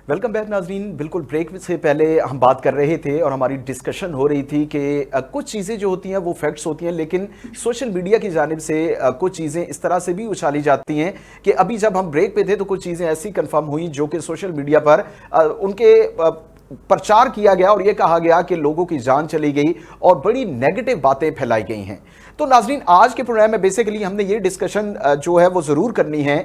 Welcome back नाजरीन। बिल्कुल break से पहले हम बात कर रहे थे और हमारी डिस्कशन हो रही थी कि कुछ चीज़ें जो होती हैं वो फैक्ट्स होती हैं, लेकिन सोशल मीडिया की जानिब से कुछ चीज़ें इस तरह से भी उछाली जाती हैं कि अभी जब हम ब्रेक पे थे तो कुछ चीज़ें ऐसी कंफर्म हुई जो कि सोशल मीडिया पर उनके प्रचार किया गया और ये कहा गया कि लोगों की जान चली गई और बड़ी नेगेटिव बातें फैलाई गई हैं। तो नाजरीन, आज के प्रोग्राम में बेसिकली हमने ये डिस्कशन जो है वो ज़रूर करनी है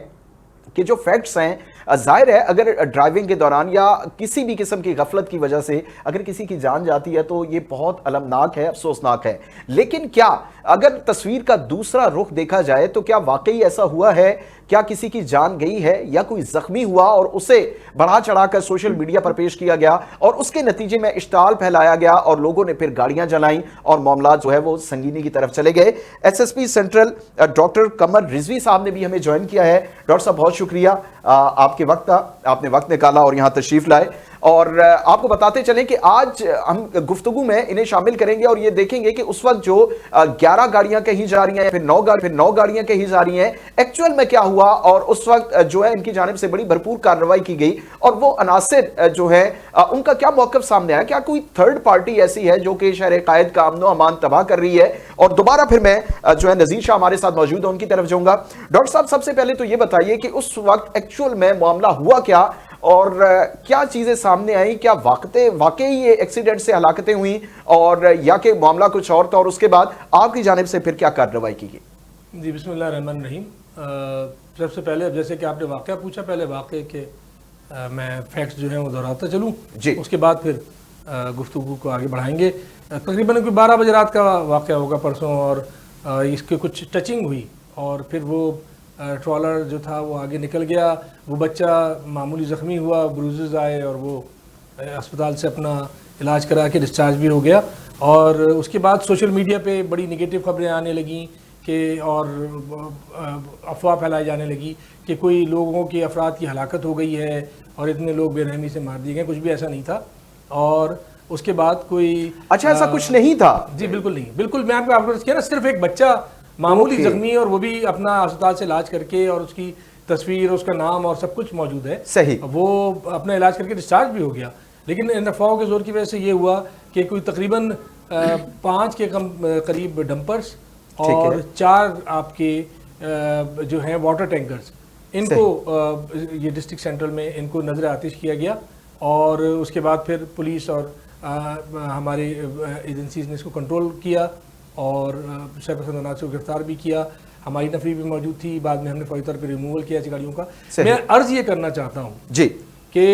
कि जो फैक्ट्स हैं, जाहिर है अगर ड्राइविंग के दौरान या किसी भी किस्म की गफलत की वजह से अगर किसी की जान जाती है तो ये बहुत अलमनाक है, अफसोसनाक है। लेकिन क्या अगर तस्वीर का दूसरा रुख देखा जाए तो क्या वाकई ऐसा हुआ है? क्या किसी की जान गई है या कोई जख्मी हुआ और उसे बढ़ा चढ़ाकर सोशल मीडिया पर पेश किया गया और उसके नतीजे में इश्ताल फैलाया गया और लोगों ने फिर गाड़ियां जलाई और मामला जो है वो संगीनी की तरफ चले गए? एसएसपी सेंट्रल डॉक्टर कमर रिजवी साहब ने भी हमें ज्वाइन किया है। डॉक्टर साहब, बहुत शुक्रिया, आपके वक्त आपने वक्त निकाला और यहां तशरीफ लाए। और आपको बताते चलें कि आज हम गुफ्तगू में इन्हें शामिल करेंगे और ये देखेंगे कि उस वक्त जो 11 गाड़ियां कहीं जा रही हैं, फिर 9 गाड़ियां कहीं जा रही हैं, एक्चुअल में क्या हुआ और उस वक्त जो है इनकी जानिब से बड़ी भरपूर कार्रवाई की गई और वो अनासिर जो है उनका क्या मौकफ सामने आया? क्या कोई थर्ड पार्टी ऐसी है जो कि शहर कायद का अमन अमान तबाह कर रही है? और दोबारा फिर मैं जो है नजीर शाह हमारे साथ मौजूद है, उनकी तरफ जाऊंगा। डॉक्टर साहब, सबसे पहले तो ये बताइए कि उस वक्त एक्चुअल में मामला हुआ क्या और क्या चीजें सामने आई? क्या वाकई ये एक्सीडेंट से हलाकतें हुई और या कि मामला कुछ और था? और उसके बाद आपकी जानिब से फिर क्या कार्रवाई की गई? जी, बिस्मिल्लाह रहमान रहीम। सबसे पहले जैसे कि आपने वाकया पूछा, पहले वाकये के मैं फैक्ट्स जो हैं वो दोहराता चलूँ जी, उसके बाद फिर गुफ्तगू को आगे बढ़ाएंगे। तकरीबन कोई 12 बजे रात का वाकया होगा परसों, और इसके कुछ टचिंग हुई और फिर वो ट्रॉलर जो था वो आगे निकल गया। वो बच्चा मामूली ज़ख्मी हुआ, ब्रूजेस आए और वो अस्पताल से अपना इलाज करा के डिस्चार्ज भी हो गया। और उसके बाद सोशल मीडिया पे बड़ी नेगेटिव खबरें आने लगीं कि और अफवाह फैलाई जाने लगी कि कोई लोगों की अफराद की हलाकत हो गई है और इतने लोग बेरहमी से मार दिए गए। कुछ भी ऐसा नहीं था। और उसके बाद कोई ऐसा कुछ नहीं था? जी बिल्कुल नहीं, बिल्कुल। मैं आपको किया ना, सिर्फ एक बच्चा मामूली जख्मी और वो भी अपना अस्पताल से इलाज करके, और उसकी तस्वीर, उसका नाम और सब कुछ मौजूद है। सही। वो अपना इलाज करके डिस्चार्ज भी हो गया। लेकिन इन अफवाहों के जोर की वजह से ये हुआ कि कोई तकरीबन 5 के करीब डंपर्स और 4 आपके जो हैं वाटर टैंकर्स, इनको ये डिस्ट्रिक्ट सेंट्रल में इनको नजर आतिश किया गया। और उसके बाद फिर पुलिस और हमारी एजेंसीज ने इसको कंट्रोल किया और शरपसंद अनाज को गिरफ्तार भी किया। हमारी नफरी भी मौजूद थी, बाद में हमने फौरी तौर पर रिमूवल किया गाड़ियों का। मैं अर्ज ये करना चाहता हूँ जी कि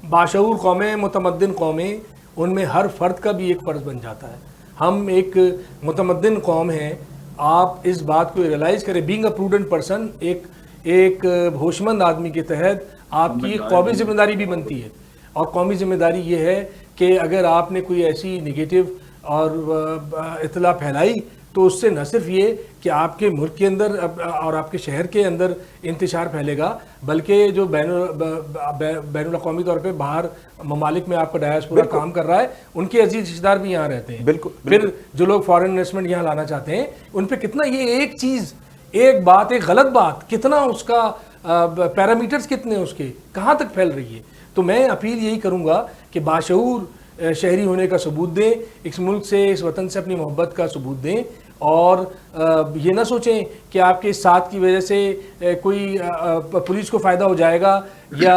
बाशऊर कौमें, मुतमद्दिन कौमें, उनमें हर फर्द का भी एक फ़र्ज बन जाता है। हम एक मुतमद्दिन कौम हैं। आप इस बात को रियलाइज़ करें, बीइंग अ प्रूडेंट पर्सन, एक होशमंद आदमी के तहत आपकी कौमी जिम्मेदारी भी बनती है। और कौमी जिम्मेदारी ये है कि अगर आपने कोई ऐसी नेगेटिव और इतला फैलाई तो उससे न सिर्फ ये कि आपके मुल्क के अंदर और आपके शहर के अंदर इंतशार फैलेगा, बल्कि जो बैनुल-अक़वामी तौर पे बाहर ममालिक में आपका डायस्पोरा काम कर रहा है, उनके अजीज रिश्तेदार भी यहाँ रहते हैं। बिल्कुल। फिर जो लोग फॉरेन इन्वेस्टमेंट यहाँ लाना चाहते हैं, उन पर कितना ये एक चीज़, एक बात, एक गलत बात, कितना उसका पैरामीटर्स कितने उसके कहाँ तक फैल रही है। तो मैं अपील यही करूँगा कि बाशऊर शहरी होने का सबूत दें, इस मुल्क से, इस वतन से अपनी मोहब्बत का सबूत दें। और ये ना सोचें कि आपके साथ की वजह से कोई पुलिस को फ़ायदा हो जाएगा या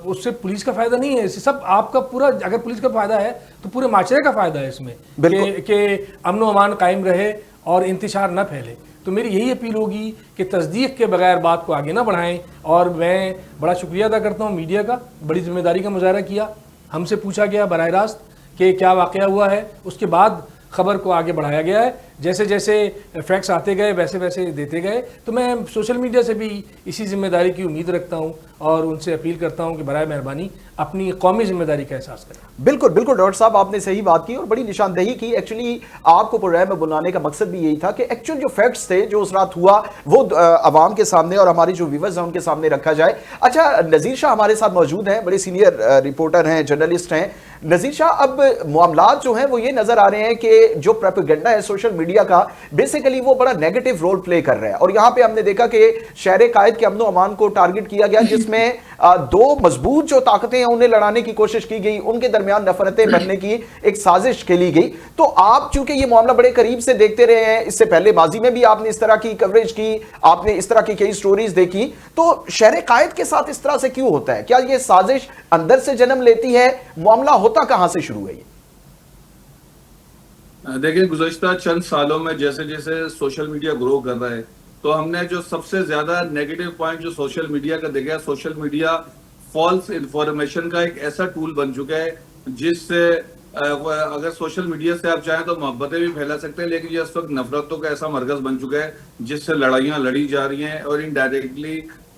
उससे पुलिस का फ़ायदा नहीं है। इससे सब आपका पूरा, अगर पुलिस का फ़ायदा है तो पूरे माशरे का फ़ायदा है इसमें कि अमन व अमान कायम रहे और इंतशार न फैले। तो मेरी यही अपील होगी कि तस्दीक के बगैर बात को आगे ना बढ़ाएं। और मैं बड़ा शुक्रिया अदा करता हूँ मीडिया का, बड़ी जिम्मेदारी का मुजाहरा किया। हमसे पूछा गया बराह रास्त कि क्या वाक़या हुआ है, उसके बाद खबर को आगे बढ़ाया गया है। जैसे जैसे फैक्ट्स आते गए वैसे वैसे देते गए। तो मैं सोशल मीडिया से भी इसी जिम्मेदारी की उम्मीद रखता हूं और उनसे अपील करता हूं कि बराए मेहरबानी अपनी कौमी जिम्मेदारी का एहसास करें। बिल्कुल बिल्कुल डॉक्टर साहब, आपने सही बात की और बड़ी निशानदेही की। एक्चुअली आपको प्रोग्राम में बुलाने का मकसद भी यही था कि एक्चुअल जो फैक्ट्स थे जो उस रात हुआ वो आवाम के सामने और हमारी जो व्यूअर्स हैं उनके सामने रखा जाए। अच्छा, नज़ीर शाह हमारे साथ मौजूद हैं, बड़े सीनियर रिपोर्टर हैं, जर्नलिस्ट हैं। नज़ीर शाह, अब मामलात जो हैं वो ये नजर आ रहे हैं कि जो प्रोपेगेंडा है सोशल मीडिया मीडिया का बेसिकली वो बड़ा नेगेटिव रोल प्ले कर रहा है। और यहां पे हमने देखा कि शहर कायद के अमन अमान को टारगेट किया गया, जिसमें दो मजबूत जो ताकतें हैं उन्हें लड़ाने की कोशिश की गई, उनके दरमियान नफरतें बनने की एक साजिश खेली गई। तो आप चूंकि ये मामला बड़े करीब से देखते रहे हैं, इससे पहले माजी में भी आपने इस तरह की कवरेज की, आपने इस तरह की कई स्टोरीज देखी, तो शहर कायद के साथ इस तरह से क्यों होता है? क्या ये साजिश अंदर से जन्म लेती है? मामला होता कहां से शुरू है? देखिए, गुज़श्ता चंद सालों में जैसे जैसे सोशल मीडिया ग्रो कर रहा है, तो हमने जो सबसे ज्यादा नेगेटिव पॉइंट जो सोशल मीडिया का देखा है, सोशल मीडिया फॉल्स इंफॉर्मेशन का एक ऐसा टूल बन चुका है जिससे अगर सोशल मीडिया से आप चाहें तो मोहब्बतें भी फैला सकते हैं, लेकिन ये इस वक्त नफरतों का ऐसा मरकज बन चुका है जिससे लड़ाइयाँ लड़ी जा रही हैं और इनडायरेक्टली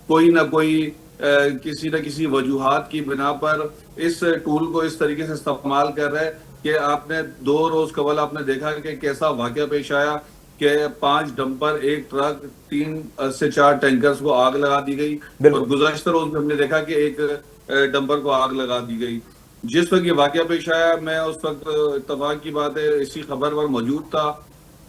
कोई ना कोई किसी न किसी वजूहात की बिना पर इस टूल को इस तरीके से इस्तेमाल कर रहा है कि आपने 2 रोज कबल आपने देखा कि कैसा वाकया पेश आया कि 5 डंपर, 1 ट्रक, 3 से 4 टैंकर्स को आग लगा दी गई। और गुज़श्ता रोज में हमने देखा कि एक डंपर को आग लगा दी गई। जिस वक्त ये वाकया पेश आया, मैं उस वक्त इत्तेफाक की बात है इसी खबर पर मौजूद था।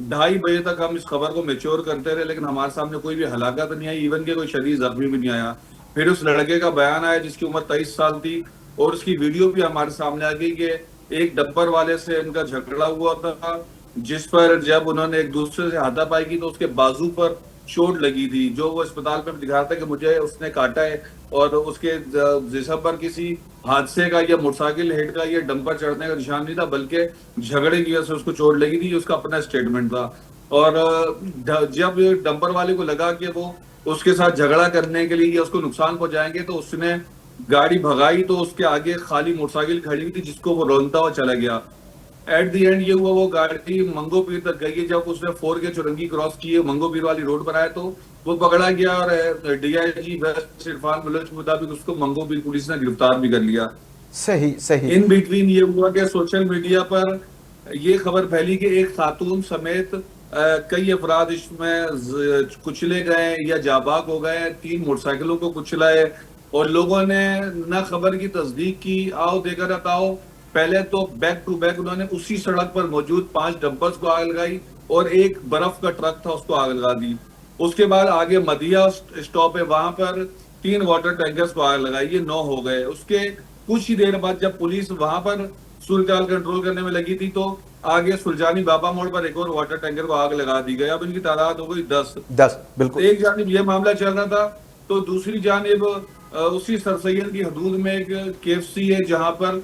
2:30 बजे तक हम इस खबर को मैच्योर करते रहे, लेकिन हमारे सामने कोई भी हलाकत नहीं आई, इवन के कोई शदीद जख्मी भी नहीं आया। फिर उस लड़के का बयान आया जिसकी उम्र 23 साल थी और उसकी वीडियो भी हमारे सामने आ गई कि एक डंपर वाले से इनका झगड़ा हुआ था, जिस पर जब उन्होंने एक दूसरे से हाथापाई की तो उसके बाजू पर चोट लगी थी, जो वो अस्पताल में दिखा रहा था कि मुझे उसने काटा है। और उसके जिस्म पर किसी हादसे का या मोटरसाइकिल हेड का या डंपर चढ़ने का निशान नहीं था, बल्कि झगड़े की वजह से उसको चोट लगी थी, उसका अपना स्टेटमेंट था। और जब डंपर वाले को लगा कि वो उसके साथ झगड़ा करने के लिए या उसको नुकसान पहुंचाएंगे, तो उसने गाड़ी भगाई, तो उसके आगे खाली मोटरसाइकिल खड़ी हुई थी जिसको वो रोनता हुआ चला गया। एट दी एंड ये हुआ, वो गाड़ी मंगो पीर तक गई। जब उसने 4 के चुरंगी क्रॉस की है, मंगो पीर वाली रोड पर आया, तो वो पकड़ा गया और डीआईजी वेस्ट इरफान बलोच के मुताबिक उसको मंगो पीर पुलिस ने गिरफ्तार भी कर लिया। सही सही। इन बिटवीन ये हुआ कि सोशल मीडिया पर ये खबर फैली कि एक खातून समेत कई अफराद इसमें कुचले गए या जाबाक हो गए, 3 मोटरसाइकिलों को कुचला है और लोगों ने न खबर की तस्दीक की। आओ देकर बताओ, पहले तो बैक टू बैक उन्होंने उसी सड़क पर मौजूद 5 डंपर्स को आग लगाई और एक बर्फ का ट्रक था उसको आग लगा दी। उसके बाद आगे मदिया स्टॉप है, वहां पर 3 वाटर टैंकर्स को आग लगाई, ये 9 हो गए। उसके कुछ ही देर बाद जब पुलिस वहां पर सूरत कंट्रोल करने में लगी थी, तो आगे सुलझानी बाबा मोड़ पर एक और वाटर टैंकर को आग लगा दी गई। अब इनकी तादाद हो गई 10। बिल्कुल। एक जानिब ये मामला चल रहा था, तो दूसरी जानिब उसी सरसैयद की हदूद में एक KFC है जहां पर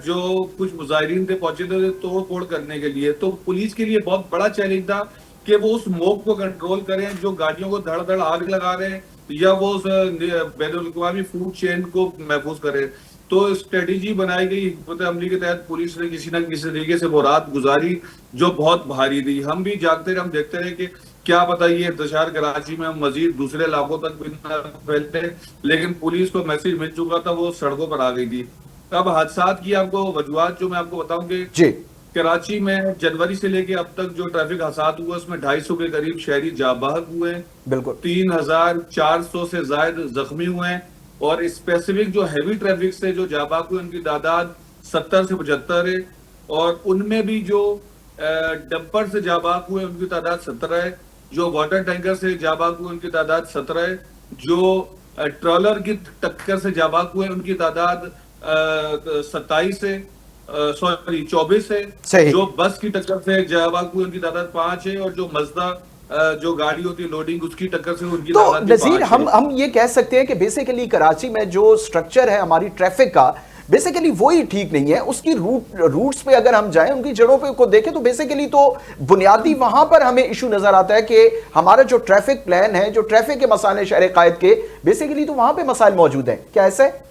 जो कुछ मुजाहिरीन थे पहुंचे थे तोड़ फोड़ करने के लिए। तो पुलिस के लिए बहुत बड़ा चैलेंज था कि वो उस स्मोक को कंट्रोल करें जो गाड़ियों को धड़ धड़ आग लगा रहे हैं, या वो उस बैनुल-अक़वामी फूड चेन को महफूज करें। तो स्ट्रेटेजी बनाई गई, हिकमत अमली के तहत पुलिस ने किसी न किसी तरीके से वो रात गुजारी जो बहुत भारी थी। हम भी जागते रहे, हम देखते रहे कि क्या पता ये इंतशार कराची में मजीद दूसरे इलाकों तक भी न फैलते, लेकिन पुलिस को मैसेज मिल चुका था, वो सड़कों पर आ गई थी। अब हादसात की आपको वजूहात जो मैं आपको बताऊं कि कराची में जनवरी से लेके अब तक जो ट्रैफिक हादसात हुए उसमें 250 के करीब शहरी जाबाहक हुए हैं। बिल्कुल। 3400 से ज्यादा जख्मी हुए हैं और स्पेसिफिक जो हैवी ट्रैफिक से जो जाबाहक हुए उनकी तादाद 70 से 75 है और उनमें भी जो डंपर से जाबाहक हुए उनकी तादाद 17 है, जो वाटर टैंकर से जाबाहक हुए उनकी तादाद 17 है, जो ट्रॉलर की टक्कर से जाबाहक हुए उनकी तादाद 27 है, सॉरी 24 है, जो बस की टक्कर से जाबाहक हुए उनकी तादाद 5 है और जो मजदा जो गाड़ी होती है लोडिंग उसकी टक्कर से उनकी तादाद 5 है। नज़ीर, हम ये कह सकते हैं कि बेसिकली कराची में जो स्ट्रक्चर है हमारी ट्रैफिक का, बेसिकली वही ठीक नहीं है। उसकी रूट्स पे अगर हम जाएं, उनकी जड़ों पे को देखें, तो बेसिकली तो बुनियादी वहां पर हमें इशू नजर आता है कि हमारा जो ट्रैफिक प्लान है, जो ट्रैफिक के मसाले शहर कायद के, बेसिकली तो वहां पे मसाइल मौजूद हैं। क्या ऐसा है?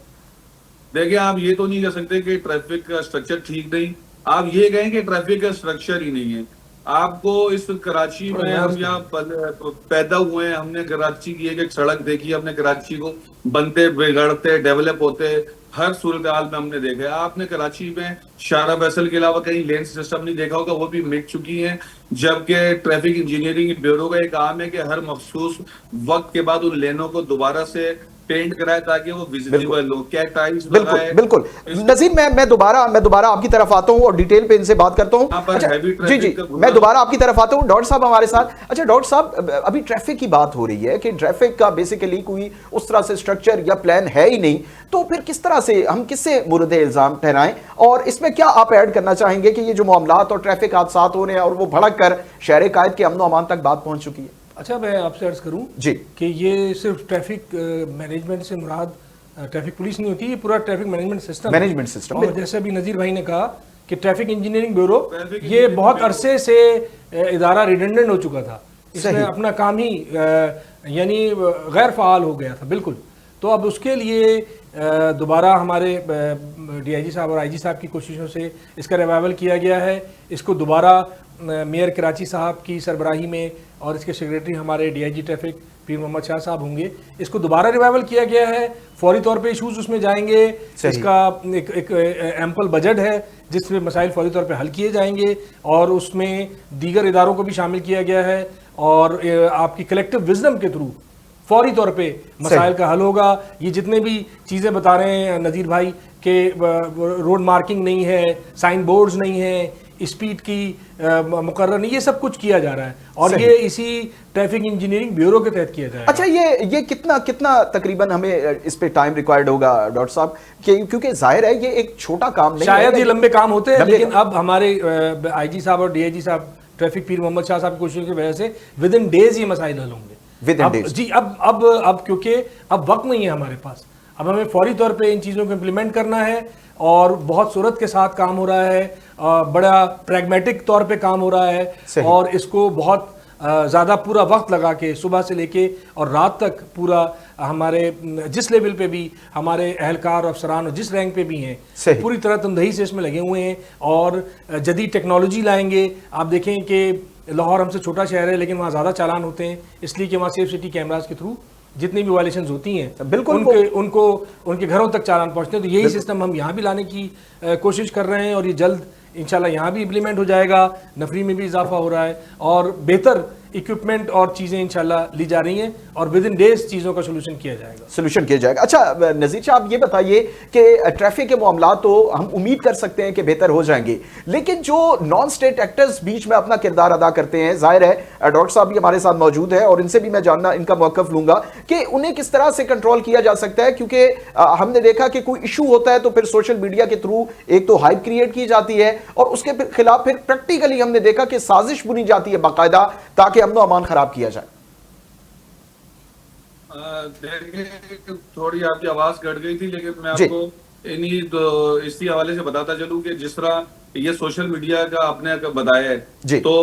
देखिए, आप ये तो नहीं कह सकते कि ट्रैफिक का स्ट्रक्चर ठीक नहीं, आप ये कहें कि ट्रैफिक का स्ट्रक्चर ही नहीं है। आपको इस कराची में, हम यहाँ पैदा हुए हैं, हमने कराची की एक सड़क देखी, हमने कराची को बनते बिगड़ते डेवलप होते हर सूरत हाल में हमने देखा है। आपने कराची में शारा फैसल के अलावा कहीं लेन सिस्टम नहीं देखा होगा, वो भी मिट चुकी हैं। जबकि ट्रैफिक इंजीनियरिंग ब्यूरो का एक काम है कि हर मखसूस वक्त के बाद उन लेनों को दोबारा से पेंट कराए ताकि वो विजिबल हो, क्या टाइल्स बिल्कुल लगाए। बिल्कुल। नजीर, मैं दोबारा आपकी तरफ आता हूं और डिटेल पे इनसे बात करता हूं। अच्छा, जी जी, मैं दोबारा आपकी तरफ आता हूं। डॉक्टर साहब हमारे साथ। अच्छा डॉक्टर साहब, अभी ट्रैफिक की बात हो रही है कि ट्रैफिक का बेसिकली कोई उस तरह से स्ट्रक्चर या प्लान है ही नहीं, तो फिर किस तरह से हम किससे मुर्दे इल्जाम ठहराएं? और इसमें क्या आप ऐड करना चाहेंगे कि ये जो मामलात और ट्रैफिक हादसा हो रहे हैं और वो भड़क कर शहर कायद के अमन व अमान तक बात पहुंच चुकी है? अच्छा, मैं आपसे अर्ज करूं जी कि ये सिर्फ ट्रैफिक मैनेजमेंट से मुराद ट्रैफिक पुलिस नहीं होती, ये पूरा ट्रैफिक मैनेजमेंट सिस्टम। और जैसे अभी नजीर भाई ने कहा कि ट्रैफिक इंजीनियरिंग ब्यूरो ये बहुत अरसे से इदारा रिडंडेंट हो चुका था, इसमें अपना काम ही यानी गैर फाल हो गया था बिल्कुल। तो अब उसके लिए दोबारा हमारे डीआईजी साहब और आईजी साहब की कोशिशों से इसका रिवाइवल किया गया है। इसको दोबारा मेयर कराची साहब की सरबराही में और इसके सेक्रेटरी हमारे डीआईजी ट्रैफिक पीर मोहम्मद शाह साहब होंगे, इसको दोबारा रिवाइवल किया गया है। फौरी तौर पे इशूज़ उसमें जाएंगे, इसका एक एम्पल बजट है जिसमें मसाइल फौरी तौर पे हल किए जाएंगे और उसमें दीगर इदारों को भी शामिल किया गया है और आपकी कलेक्टिव विजडम के थ्रू फौरी तौर पे मसाइल का हल होगा। ये जितने भी चीज़ें बता रहे हैं नज़ीर भाई के रोड मार्किंग नहीं है, साइन बोर्ड्स नहीं है, स्पीड की मुकर्रर नहीं, ये सब कुछ किया जा रहा है और ये इसी ट्रैफिक इंजीनियरिंग ब्यूरो के तहत किया जाएगा। अच्छा, ये कितना तकरीबन हमें इस पे टाइम रिक्वायर्ड होगा डॉक्टर साहब? क्योंकि जाहिर है ये एक छोटा काम नहीं, शायद ये लंबे काम होते हैं, लेकिन अब हमारे आईजी साहब और डीआईजी साहब ट्रैफिक पीर मोहम्मद शाह साहब की कोशिश की वजह से विद इन डेज ये मसाइल हल होंगे। जी, अब क्योंकि अब वक्त नहीं है हमारे पास, अब हमें फौरी तौर पे इन चीज़ों को इम्प्लीमेंट करना है और बहुत सूरत के साथ काम हो रहा है, बड़ा प्रैग्मेटिक तौर पे काम हो रहा है और इसको बहुत ज़्यादा पूरा वक्त लगा के सुबह से लेके और रात तक पूरा हमारे जिस लेवल पे भी हमारे अहलकार अफसरान और जिस रैंक पे भी हैं पूरी तरह तंदही से इसमें लगे हुए हैं और जदीद टेक्नोलॉजी लाएंगे। आप देखें कि लाहौर हमसे छोटा शहर है लेकिन वहाँ ज़्यादा चालान होते हैं, इसलिए कि वहाँ सेफ सिटी कैमराज के थ्रू जितनी भी वायलेशंस होती हैं बिल्कुल उनके घरों तक चालान पहुँचते हैं। तो यही सिस्टम हम यहाँ भी लाने की कोशिश कर रहे हैं और ये जल्द इंशाल्लाह यहाँ भी इम्प्लीमेंट हो जाएगा। नफरी में भी इजाफा हो रहा है और बेहतर इक्विपमेंट और चीज़ें इंशाल्लाह ली जा रही हैं और विद इन डेज चीज़ों का सोल्यूशन किया जाएगा। अच्छा नज़ीर साहब, ये बताइए कि ट्रैफिक के मामला तो हम उम्मीद कर सकते हैं कि बेहतर हो जाएंगे, लेकिन जो नॉन स्टेट एक्टर्स बीच में अपना किरदार अदा करते हैं, जाहिर है डॉक्टर साहब भी हमारे साथ मौजूद है और इनसे भी मैं जानना इनका मौक़िफ़ लूंगा कि उन्हें किस तरह से कंट्रोल किया जा सकता है। क्योंकि हमने देखा कि कोई इशू होता है तो फिर सोशल मीडिया के थ्रू एक तो हाइप क्रिएट की जाती है और उसके खिलाफ फिर प्रैक्टिकली हमने देखा कि साजिश बुनी जाती है बाकायदा ताकि अमन अमान खराब किया जाए। देखिए, थोड़ी आपकी आवाज कट गई थी, लेकिन मैं आपको इन्हीं इसी हवाले से बताता चलूं कि जिस तरह ये सोशल मीडिया का आपने बताया है तो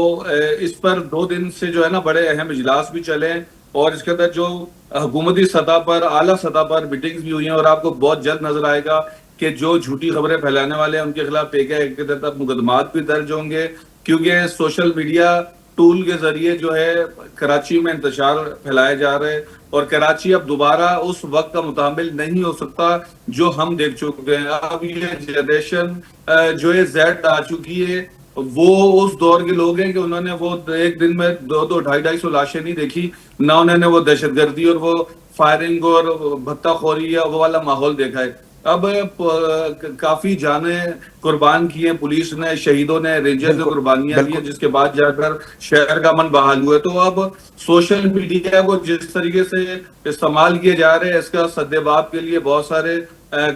इस पर 2 दिन से जो है ना बड़े अहम इजलास भी चले और इसके अंदर जो हुकूमती सतह पर आला सतह पर मीटिंग्स भी हुई हैं और आपको बहुत जल्द नजर आएगा कि जो झूठी खबरें फैलाने वाले हैं उनके खिलाफ PK के तहत मुकदमात भी दर्ज होंगे, क्योंकि सोशल मीडिया टूल के जरिए जो है कराची में इंतशार फैलाए जा रहे हैं और कराची अब दोबारा उस वक्त का मुताबिल नहीं हो सकता जो हम देख चुके हैं। अब ये जनरेशन जो है Z आ चुकी है, वो उस दौर के लोग हैं कि उन्होंने वो एक दिन में 200 250 लाशें नहीं देखी, ना उन्होंने वो दहशतगर्दी और वो फायरिंग और भत्ताखोरी या वो वाला माहौल देखा है। अब काफी जाने कुर्बान की हैं पुलिस ने, शहीदों ने, रेंजर्स ने कुर्बानियां दी, जिसके बाद जाकर शहर का मन बहाल हुआ। तो अब सोशल मीडिया को जिस तरीके से इस्तेमाल किए जा रहे हैं, इसका सद्देबाब के लिए बहुत सारे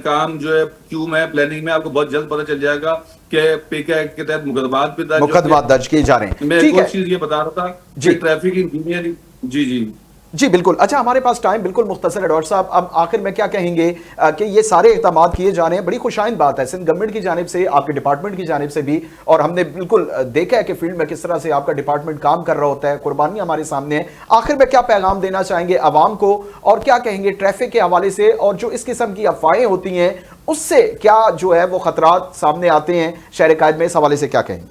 काम जो है क्यू में प्लानिंग में आपको बहुत जल्द पता चल जाएगा कि PK के तहत मुकदमात भी दर्ज किए जा रहे हैं। मैं एक और चीज ये बता रहा था कि ट्रैफिक इंजीनियरिंग जी बिल्कुल। अच्छा, हमारे पास टाइम बिल्कुल मुख्तसर है डॉक्टर साहब, अब आखिर में क्या कहेंगे कि ये सारे इक़दामात किए जा रहे हैं, बड़ी खुशाइन बात है सिंध गवर्नमेंट की जानिब से, आपके डिपार्टमेंट की जानिब से भी, और हमने बिल्कुल देखा है कि फील्ड में किस तरह से आपका डिपार्टमेंट काम कर रहा होता है, कुर्बानियां हमारे सामने है। आखिर में क्या पैगाम देना चाहेंगे आवाम को और क्या कहेंगे ट्रैफिक के हवाले से, और जो इस किस्म की अफवाहें होती हैं उससे क्या जो है वो खतरात सामने आते हैं शहर कायद में, इस हवाले से क्या कहेंगे?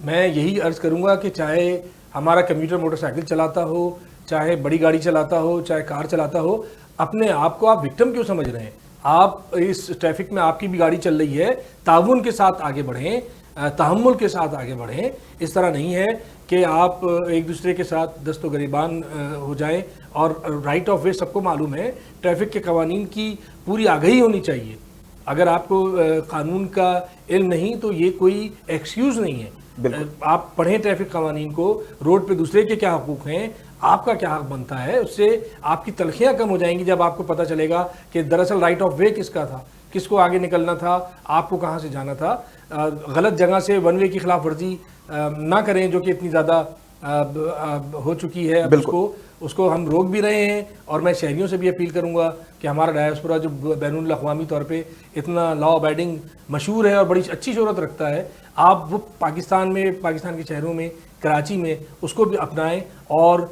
मैं यही अर्ज करूंगा कि चाहे हमारा कम्यूटर मोटरसाइकिल चलाता हो, चाहे बड़ी गाड़ी चलाता हो, चाहे कार चलाता हो, अपने आप को आप विक्टिम क्यों समझ रहे हैं? आप इस ट्रैफिक में आपकी भी गाड़ी चल रही है, ताउन के साथ आगे बढ़ें, तहम्मुल के साथ आगे बढ़ें। इस तरह नहीं है कि आप एक दूसरे के साथ दस्तो गरीबान हो जाएं। और राइट ऑफ वे सबको मालूम है, ट्रैफिक के कवानीन की पूरी आगाही होनी चाहिए। अगर आपको कानून का इल्म नहीं तो ये कोई एक्सक्यूज़ नहीं है। आप पढ़ें ट्रैफिक कवानीन को, रोड पे दूसरे के क्या हकूक़ हैं, आपका क्या हक बनता है, उससे आपकी तलखियाँ कम हो जाएंगी जब आपको पता चलेगा कि दरअसल राइट ऑफ वे किसका था, किसको आगे निकलना था, आपको कहाँ से जाना था। गलत जगह से वन वे की खिलाफ वर्जी ना करें जो कि इतनी ज़्यादा हो चुकी है। अब उसको हम रोक भी रहे हैं। और मैं शहरियों से भी अपील करूंगा कि हमारा डायस्पोरा जो बैनुल अक़वामी तौर पे इतना लॉ अबाइडिंग मशहूर है और बड़ी अच्छी शोहरत रखता है, आप वो पाकिस्तान में, पाकिस्तान के शहरों में, कराची में उसको भी अपनाएं और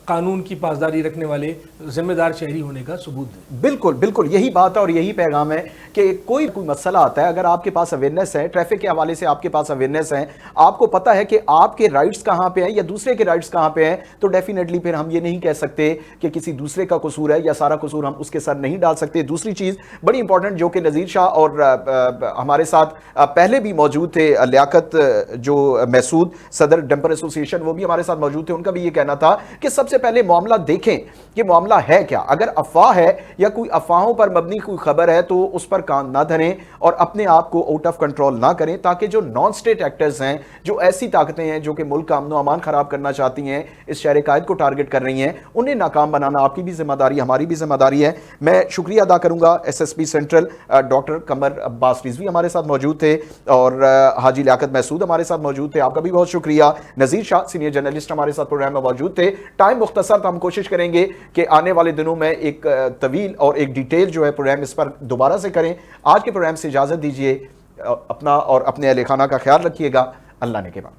कानून की पासदारी रखने वाले जिम्मेदार शहरी होने का सबूत दें। बिल्कुल बिल्कुल, यही बात है और यही पैगाम है कि कोई मसला आता है, अगर आपके पास अवेयरनेस है, ट्रैफिक के हवाले से आपके पास अवेयरनेस है, आपको पता है कि आपके राइट्स कहाँ पे हैं या दूसरे के राइट्स कहाँ पे हैं, तो डेफिनेटली फिर हम ये नहीं कह सकते कि किसी दूसरे का कसूर है या सारा कसूर हम उसके सर नहीं डाल सकते। दूसरी चीज़ बड़ी इंपॉर्टेंट जो कि नज़ीर शाह और हमारे साथ पहले भी मौजूद थे, लियाकत जो महसूद सदर डंपर एसोसिएशन, वो भी हमारे साथ मौजूद थे। उनका भी ये कहना था कि सबसे पहले मामला देखें कि मामला है क्या। अगर अफवाह है या कोई अफवाहों पर मबनी कोई खबर है तो उस पर कान ना धरें और अपने आप को आउट ऑफ कंट्रोल ना करें, ताकि जो नॉन स्टेट एक्टर्स हैं, जो ऐसी ताकतें हैं जो कि मुल्क का अमन अमान खराब करना चाहती हैं, इस शहर कायद को टारगेट कर रही हैं, उन्हें नाकाम बनाना आपकी भी जिम्मेदारी, हमारी भी जिम्मेदारी है। मैं शुक्रिया अदा करूंगा SSP सेंट्रल डॉक्टर कमर अब्बास रिजवी हमारे साथ मौजूद थे और हाजी लियाकत महसूद हमारे साथ मौजूद थे। आपका भी बहुत शुक्रिया। नज़ीर शाह सीनियर जर्नलिस्ट हमारे साथ प्रोग्राम में मौजूद थे। टाइम मुख्तसर था, हम कोशिश करेंगे कि आने वाले दिनों में एक तवील और एक डिटेल जो है प्रोग्राम इस पर दोबारा से करें। आज के प्रोग्राम से इजाज़त दीजिए। अपना और अपने अहले खाना का ख्याल रखिएगा। अल्लाह ने के बाद।